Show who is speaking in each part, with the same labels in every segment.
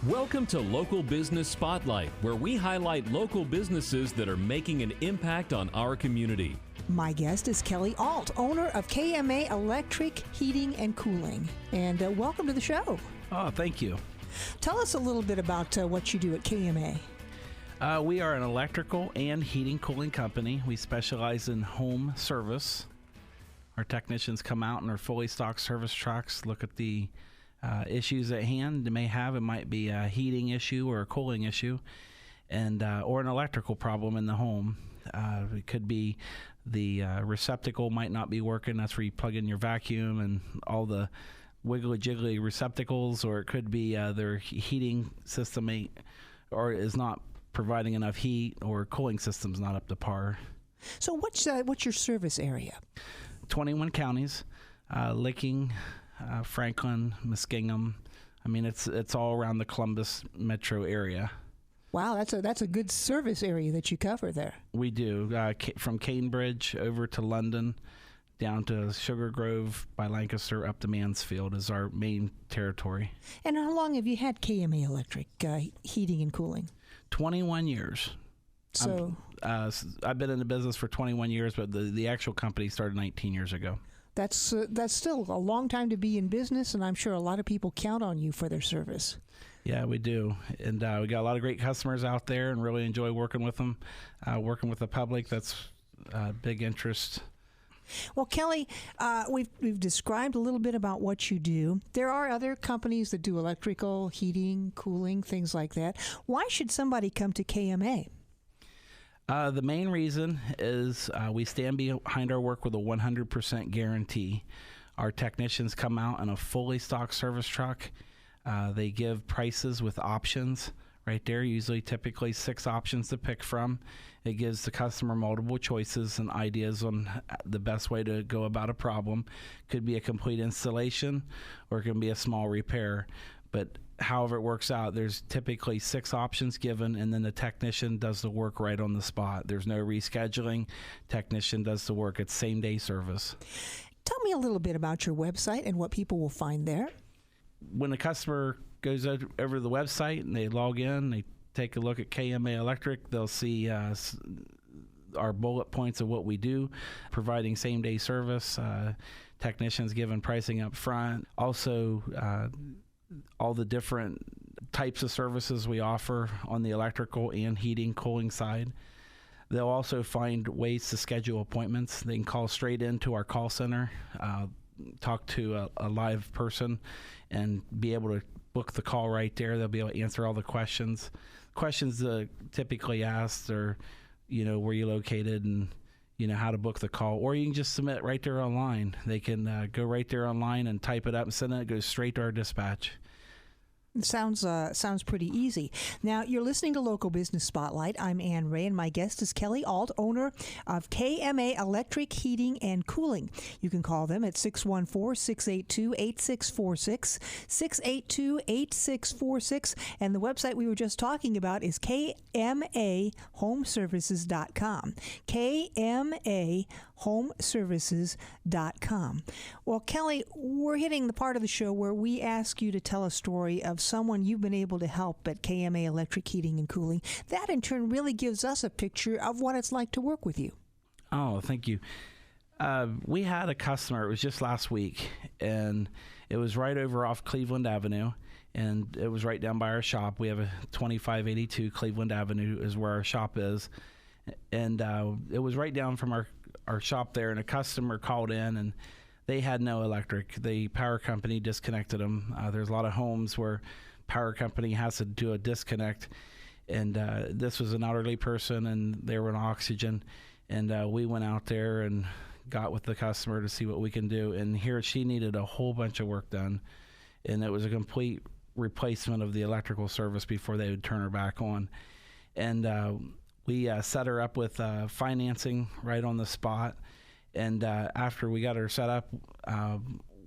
Speaker 1: Welcome to Local Business Spotlight, where we highlight local businesses that are making an impact on our community.
Speaker 2: My guest is Kelly Alt, owner of KMA Electric Heating and Cooling. And welcome to the show.
Speaker 3: Oh, thank you.
Speaker 2: Tell us a little bit about what you do at KMA.
Speaker 3: We are an electrical and heating cooling company. We specialize in home service. Our technicians come out in their fully stocked service trucks, look at the issues at hand they may have. It might be a heating issue or a cooling issue, and or an electrical problem in the home. It could be the receptacle might not be working. That's where you plug in your vacuum and all the wiggly jiggly receptacles, or it could be their heating system or is not providing enough heat, or cooling system's not up to par.
Speaker 2: So what's your service area?
Speaker 3: 21 counties, Licking, Franklin, Muskingum. I mean, it's all around the Columbus metro area.
Speaker 2: Wow, that's a good service area that you cover there.
Speaker 3: We do, from Cambridge over to London, down to Sugar Grove by Lancaster, up to Mansfield is our main territory. And
Speaker 2: how long have you had KMA Electric heating and cooling?
Speaker 3: 21 years.
Speaker 2: So
Speaker 3: I've been in the business for 21 years, but the actual company started 19 years ago.
Speaker 2: That's still a long time to be in business, and I'm sure a lot of people count on you for their service.
Speaker 3: Yeah, we do. And we got a lot of great customers out there and really enjoy working with them. Working with the public, that's a big interest.
Speaker 2: Well, Kelly, we've described a little bit about what you do. There are other companies that do electrical, heating, cooling, things like that. Why should somebody come to KMA?
Speaker 3: The main reason is we stand behind our work with a 100% guarantee. Our technicians come out in a fully stocked service truck. They give prices with options right there, typically 6 options to pick from. It gives the customer multiple choices and ideas on the best way to go about a problem. Could be a complete installation, or it can be a small repair. But however it works out, there's typically 6 options given, and then the technician does the work right on the spot. There's no rescheduling. Technician does the work. It's same-day service.
Speaker 2: Tell me a little bit about your website and what people will find there.
Speaker 3: When a customer goes over to the website and they log in, they take a look at KMA Electric, they'll see our bullet points of what we do, providing same-day service, technicians giving pricing up front. Also, all the different types of services we offer on the electrical and heating, cooling side. They'll also find ways to schedule appointments. They can call straight into our call center, talk to a live person, and be able to book the call right there. They'll be able to answer all the questions. Questions typically asked are, where you located and, how to book the call. Or you can just submit right there online. They can go right there online and type it up and send it. It goes straight to our dispatch.
Speaker 2: It sounds pretty easy. Now, you're listening to Local Business Spotlight. I'm Ann Ray, and my guest is Kelly Alt, owner of KMA Electric Heating and Cooling. You can call them at 614-682-8646, 682-8646, and the website we were just talking about is KMAHomeservices.com, KMAHomeservices.com. Well, Kelly, we're hitting the part of the show where we ask you to tell a story of someone you've been able to help at KMA Electric Heating and Cooling. That in turn really gives us a picture of what it's like to work with you.
Speaker 3: Oh, thank you. We had a customer, it was just last week, and it was right over off Cleveland Avenue, and it was right down by our shop. We have a 2582 Cleveland Avenue is where our shop is. And it was right down from our shop there, and a customer called in, and they had no electric. The power company disconnected them. There's a lot of homes where power company has to do a disconnect, and this was an elderly person, and they were on oxygen, and we went out there and got with the customer to see what we can do. And here she needed a whole bunch of work done, and it was a complete replacement of the electrical service before they would turn her back on. And we set her up with financing right on the spot. And after we got her set up,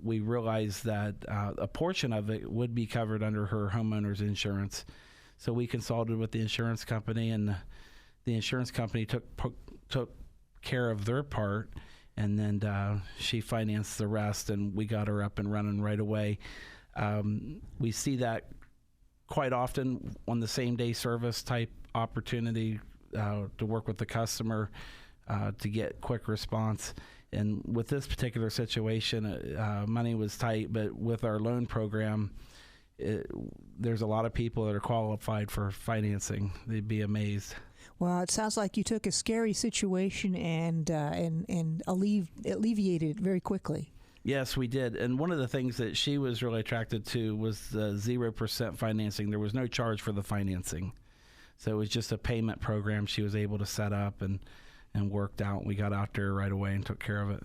Speaker 3: we realized that a portion of it would be covered under her homeowner's insurance. So we consulted with the insurance company, and the insurance company took care of their part, and then she financed the rest, and we got her up and running right away. We see that quite often on the same day service type opportunity to work with the customer to get quick response. And with this particular situation, money was tight, but with our loan program, there's a lot of people that are qualified for financing. They'd be amazed.
Speaker 2: Well, it sounds like you took a scary situation and alleviated it very quickly.
Speaker 3: Yes, we did. And one of the things that she was really attracted to was the 0% financing. There was no charge for the financing. So it was just a payment program she was able to set up and worked out. We got out there right away and took care of it.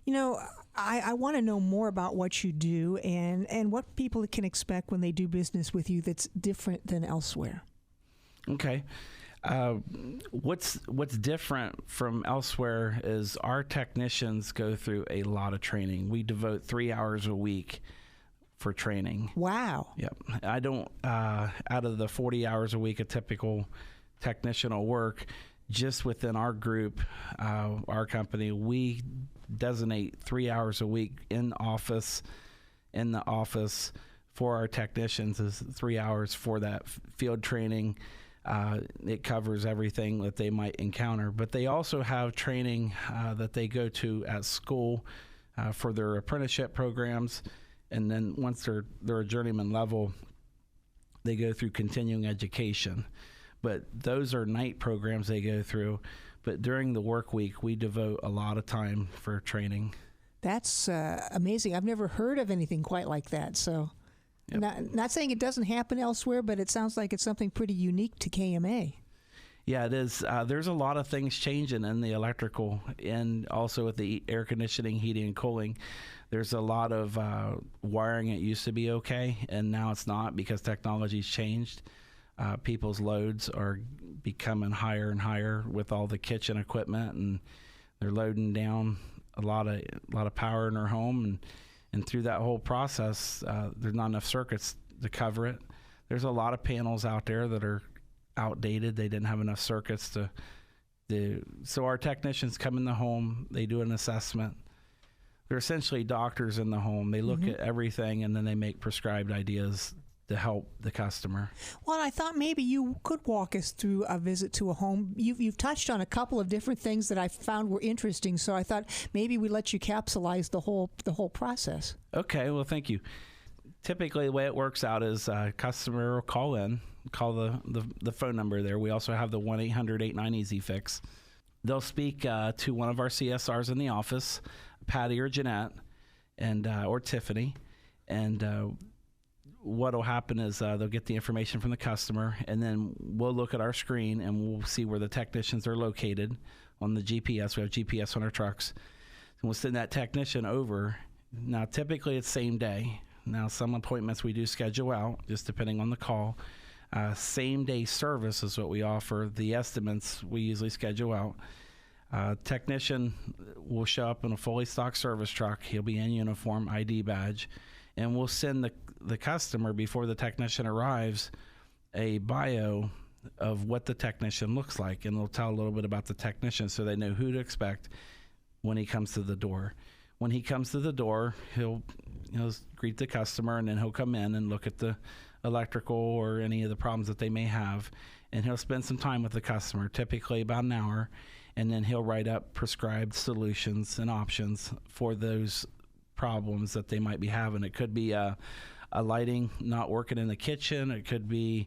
Speaker 2: You know, I want to know more about what you do and what people can expect when they do business with you that's different than elsewhere.
Speaker 3: Okay. What's different from elsewhere is our technicians go through a lot of training. We devote 3 hours a week for training.
Speaker 2: Wow.
Speaker 3: Yep. I don't, out of the 40 hours a week a typical technician will work, just within our group, our company, we designate 3 hours a week in the office for our technicians is 3 hours for that field training. It covers everything that they might encounter, but they also have training that they go to at school for their apprenticeship programs, and then once they're a journeyman level, they go through continuing education. But those are night programs they go through. But during the work week, we devote a lot of time for training. That's
Speaker 2: amazing. I've never heard of anything quite like that. So. Yep. Not saying it doesn't happen elsewhere, but it sounds like it's something pretty unique to KMA.
Speaker 3: Yeah, it is. There's a lot of things changing in the electrical and also with the air conditioning, heating, and cooling. There's a lot of wiring. It used to be okay, and now it's not because technology's changed. People's loads are becoming higher and higher with all the kitchen equipment, and they're loading down a lot of power in their home, and through that whole process, there's not enough circuits to cover it. There's a lot of panels out there that are outdated. They didn't have enough circuits so our technicians come in the home, they do an assessment. They're essentially doctors in the home. They look at everything, and then they make prescribed ideas to help the customer.
Speaker 2: Well, I thought maybe you could walk us through a visit to a home. You've touched on a couple of different things that I found were interesting, so I thought maybe we'd let you capsulize the whole process.
Speaker 3: Okay, well, thank you. Typically, the way it works out is a customer will call the phone number there. We also have the 1-800-89-EASY-FIX. They'll speak to one of our CSRs in the office, Patty or Jeanette, and or Tiffany, and what will happen is they'll get the information from the customer, and then we'll look at our screen and we'll see where the technicians are located on the GPS. We have GPS on our trucks, and we'll send that technician over. Now, typically it's same day. Now, some appointments we do schedule out, just depending on the call. Same day service is what we offer. The estimates we usually schedule out. Technician will show up in a fully stocked service truck. He'll be in uniform, ID badge, and we'll send the customer, before the technician arrives, a bio of what the technician looks like, and they'll tell a little bit about the technician so they know who to expect when he comes to the door. When he comes to the door, he'll greet the customer, and then he'll come in and look at the electrical or any of the problems that they may have, and he'll spend some time with the customer, typically about an hour, and then he'll write up prescribed solutions and options for those problems that they might be having. It could be a lighting not working in the kitchen. It could be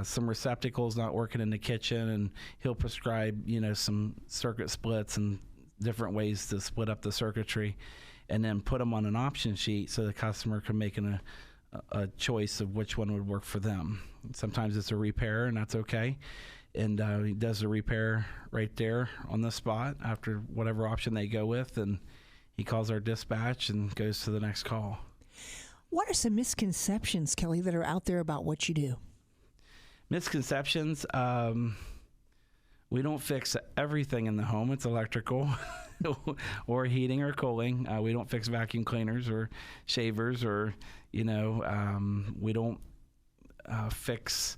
Speaker 3: some receptacles not working in the kitchen, and he'll prescribe, some circuit splits and different ways to split up the circuitry, and then put them on an option sheet so the customer can make a choice of which one would work for them. Sometimes it's a repair, and that's okay. And he does the repair right there on the spot after whatever option they go with, and he calls our dispatch and goes to the next call.
Speaker 2: What are some misconceptions, Kelly, that are out there about what you do?
Speaker 3: Misconceptions, we don't fix everything in the home. It's electrical or heating or cooling. We don't fix vacuum cleaners or shavers, or, we don't fix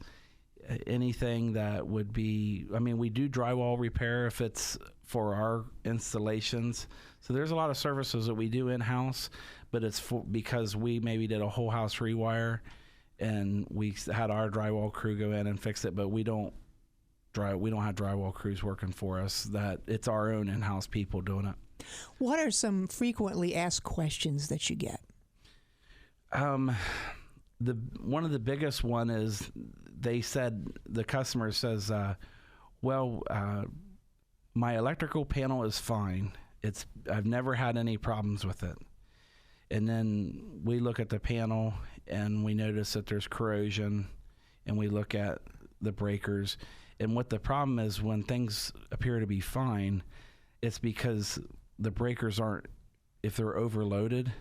Speaker 3: anything that would be, we do drywall repair if it's for our installations. So there's a lot of services that we do in-house, but it's because we maybe did a whole house rewire and we had our drywall crew go in and fix it, but we don't have drywall crews working for us. That it's our own in-house people doing it.
Speaker 2: What are some frequently asked questions that you get?
Speaker 3: One of the biggest one is the customer says, my electrical panel is fine. I've never had any problems with it. And then we look at the panel and we notice that there's corrosion, and we look at the breakers. And what the problem is, when things appear to be fine, it's because the breakers if they're overloaded,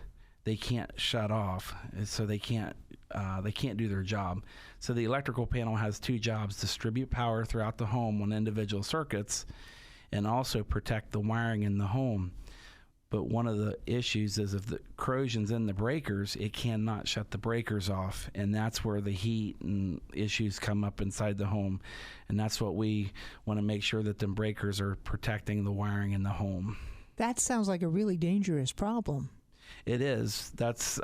Speaker 3: they can't shut off, so they can't do their job. So the electrical panel has two jobs: distribute power throughout the home on individual circuits, and also protect the wiring in the home. But one of the issues is if the corrosion's in the breakers, it cannot shut the breakers off, and that's where the heat and issues come up inside the home. And that's what we want to make sure, that the breakers are protecting the wiring in the home.
Speaker 2: That sounds like a really dangerous problem.
Speaker 3: It is. That's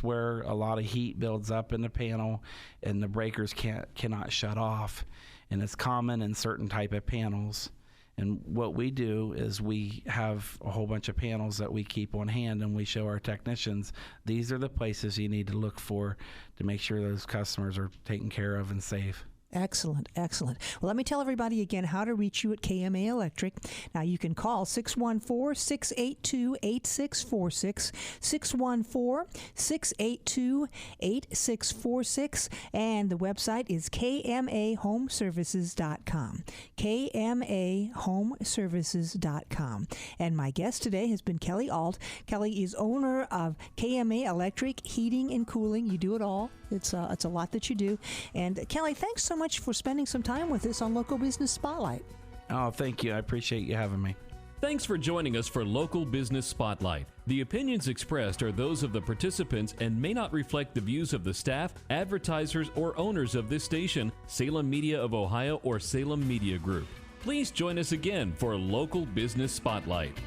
Speaker 3: where a lot of heat builds up in the panel, and the breakers cannot shut off. And it's common in certain type of panels. And what we do is we have a whole bunch of panels that we keep on hand, and we show our technicians, these are the places you need to look for to make sure those customers are taken care of and safe.
Speaker 2: Excellent, excellent. Well, let me tell everybody again how to reach you at KMA Electric. Now, you can call 614-682-8646, 614-682-8646, and the website is KMAHomeservices.com, KMAHomeservices.com. And my guest today has been Kelly Ault. Kelly is owner of KMA Electric Heating and Cooling. You do it all. It's a lot that you do. And Kelly, thanks so much for spending some time with us on Local Business Spotlight.
Speaker 3: Oh, thank you. I appreciate you having me.
Speaker 1: Thanks for joining us for Local Business Spotlight. The opinions expressed are those of the participants and may not reflect the views of the staff, advertisers, or owners of this station, Salem Media of Ohio, or Salem Media Group. Please join us again for Local Business Spotlight.